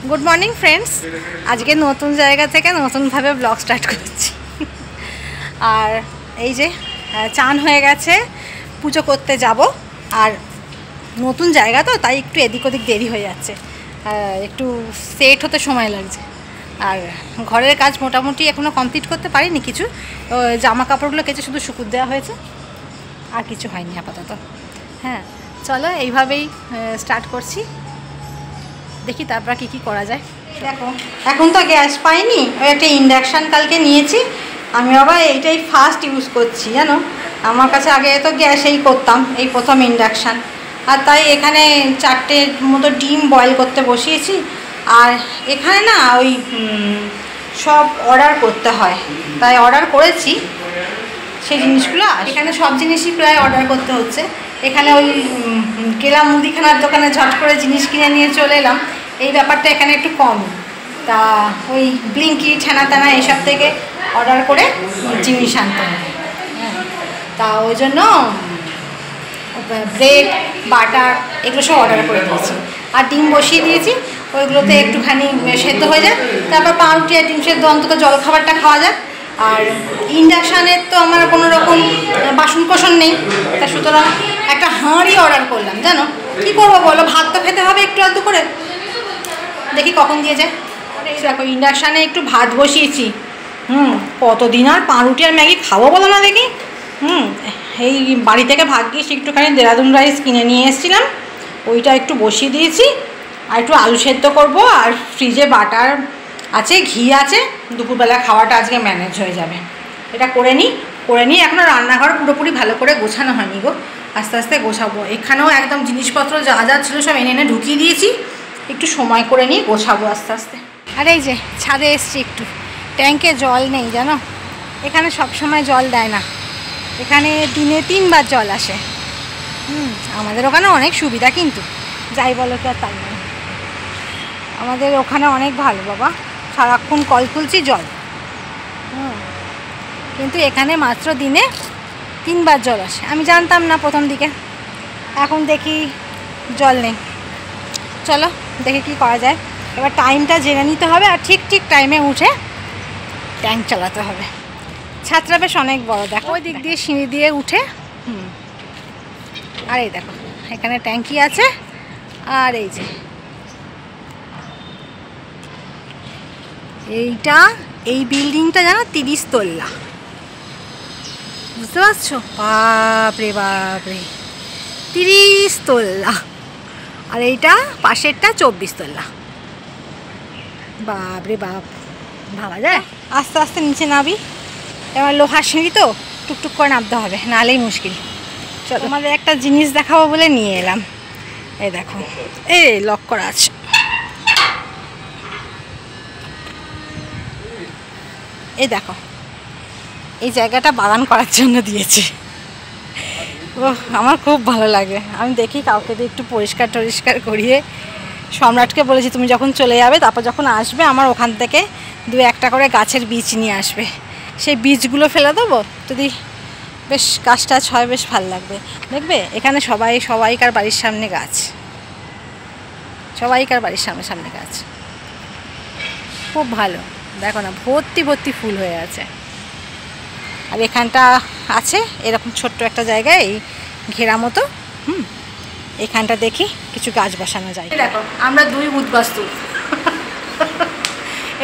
Good morning friends, আজকে নতুন জায়গা থেকে নতুনভাবে ব্লগ স্টার্ট করছি। আর এই যে চান হয়ে গেছে, পুজো করতে যাব। আর নতুন জায়গা তো, তাই একটু এদিক ওদিক দেরি হয়ে যাচ্ছে, একটু সেট হতে সময় লাগছে। আর ঘরের কাজ মোটামুটি এখনও কমপ্লিট করতে পারিনি কিছু, জামা কাপড়গুলো কেচে শুধু শুকুর দেওয়া হয়েছে, আর কিছু হয়নি আপাতত। হ্যাঁ চলো, এইভাবেই স্টার্ট করছি, দেখি তারপর কি করা যায়। দেখো এখন তো গ্যাস পাইনি, ওই একটা ইন্ডাকশান কালকে নিয়েছি আমি, আবার এইটাই ফার্স্ট ইউজ করছি জানো। আমার কাছে আগে তো গ্যাসেই করতাম, এই প্রথম ইন্ডাকশান। আর তাই এখানে 4টে মতো ডিম বয়েল করতে বসিয়েছি। আর এখানে না ওই সব অর্ডার করতে হয়, তাই অর্ডার করেছি সেই জিনিসগুলো। এখানে সব জিনিসই প্রায় অর্ডার করতে হচ্ছে। এখানে ওই গেলাম মুদিখানার দোকানে, ঝট করে জিনিস কিনে নিয়ে চলে এলাম, এই ব্যাপারটা এখানে একটু কম। তা ওই ব্লিঙ্কিট ঠেনা তেনা এইসব থেকে অর্ডার করে জিনিস আনতে হবে। হ্যাঁ, তা ওই জন্য ব্রেড বাটার এগুলো সব অর্ডার করে দিয়েছি। আর ডিম বসিয়ে দিয়েছি, ওইগুলোতে একটুখানি সেদ্ধ হয়ে যায়, তারপর পাউরুটি আর ডিম সেদ্ধ অন্তত জলখাবারটা খাওয়া যায়। আর ইন্ডাকশানের তো আমার কোনো রকম বাসন কোসন নেই, তা সুতরাং একটা হাঁড়ি অর্ডার করলাম জানো। কী করবো বলো, ভাত তো খেতে হবে একটু আধটু করে, দেখি কখন দিয়ে যায়। দেখো ইন্ডাকশানে একটু ভাত বসিয়েছি। কতদিন আর পাউরুটি আর ম্যাগি খাবো বলো না দেখি। এই বাড়ি থেকে ভাগ্যিস একটুখানি দেরাদুন রাইস কিনে নিয়ে এসেছিলাম, ওইটা একটু বসিয়ে দিয়েছি। আর একটু আলু সেদ্ধ করবো, আর ফ্রিজে বাটার আছে, ঘি আছে, দুপুরবেলা খাওয়াটা আজকে ম্যানেজ হয়ে যাবে। এটা করে নিই। এখনও রান্নাঘর পুরোপুরি ভালো করে গোছানো হয়নি গো, আস্তে আস্তে গোছাবো। এখানেও একদম জিনিসপত্র যা যা ছিল সব এনে ঢুকিয়ে দিয়েছি, একটু সময় করে নিয়ে গোছাবো আস্তে আস্তে। আর এই যে ছাদে এসছি একটু, ট্যাঙ্কে জল নেই জানো, এখানে সব সময় জল দেয় না, এখানে দিনে 3 বার জল আসে। আমাদের ওখানে অনেক সুবিধা, কিন্তু যাই বলো কি আর তাই নয়, আমাদের ওখানে অনেক ভালো বাবা, সারাক্ষণ কল তুলছি জল। কিন্তু এখানে মাত্র দিনে 3 বার জল আসে। আমি জানতাম না প্রথম দিকে, এখন দেখি জল নেই। চলো দেখি কি করা যায়। এবার টাইমটা জেনে নিতে হবে, আর ঠিক টাইমে উঠে ট্যাঙ্ক চালাতে হবে। ছাদটা বেশ অনেক বড়, দেখো ওই দিক দিয়ে সিঁড়ি দিয়ে উঠে। আর এই দেখো এখানে ট্যাঙ্কি আছে। আর এই যে এই বিল্ডিংটা জানো 30 তলা, বুঝতে পারছো? বাপরে 30 তলা। আর এইটা পাশেরটা 24 তলা। বাপরে বাপ, ভাবা যায়? আস্তে আস্তে নিচে নামি। এবার লোহার সিঁড়ি তো, টুকটুক করে নামতে হবে, নাহলেই মুশকিল। চলো, আমাদের একটা জিনিস দেখাবো বলে নিয়ে এলাম। এই দেখো, এই লক করা আছে। এই দেখো, এই জায়গাটা বাগান করার জন্য দিয়েছে। ও আমার খুব ভালো লাগে, আমি দেখি কাউকে দিয়ে একটু পরিষ্কার করিয়ে। সম্রাটকে বলেছি তুমি যখন চলে যাবে, তারপর যখন আসবে আমার ওখান থেকে 2-1টা করে গাছের বীজ নিয়ে আসবে, সেই বীজগুলো ফেলে দেবো, যদি বেশ গাছ টাছ হয় বেশ ভালো লাগবে। দেখবে এখানে সবাইকার বাড়ির সামনে গাছ, সবাইকার বাড়ির সামনে গাছ, খুব ভালো। দেখো না, ভর্তি ফুল হয়ে আছে। আর এখানটা আছে এরকম ছোট্ট একটা জায়গায়, এই ঘেরা মতো। এখানটা দেখি কিছু গাছ বসানো যায়। দেখো আমরা 2 উদ্বাস্তু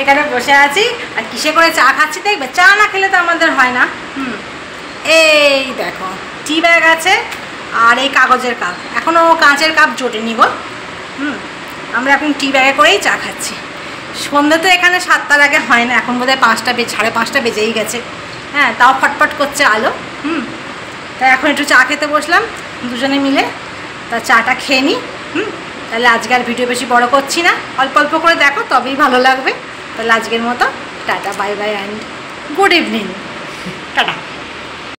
এখানে বসে আছি, আর কিসে করে চা খাচ্ছি দেখবে, চা না খেলে তো আমাদের হয় না। এই দেখো টি ব্যাগ আছে, আর এই কাগজের কাপ, এখনও কাঁচের কাপ জোটেনি গো। আমরা এখন টি ব্যাগে করেই চা খাচ্ছি। সন্ধ্যে তো এখানে 7টার আগে হয় না, এখন বোধহয় 5টা 5:30 বেজেই গেছে। হ্যাঁ, তাও ফটফট করছে আলো। তাই এখন একটু চা খেতে বসলাম দুজনে মিলে। তা চাটা খেয়ে নিই। তাহলে আজকে আর ভিডিও বেশি বড় করছি না, অল্প করে দেখো, তবেই ভালো লাগবে। তাহলে আজকের মতো tata, bye bye and good evening, tata.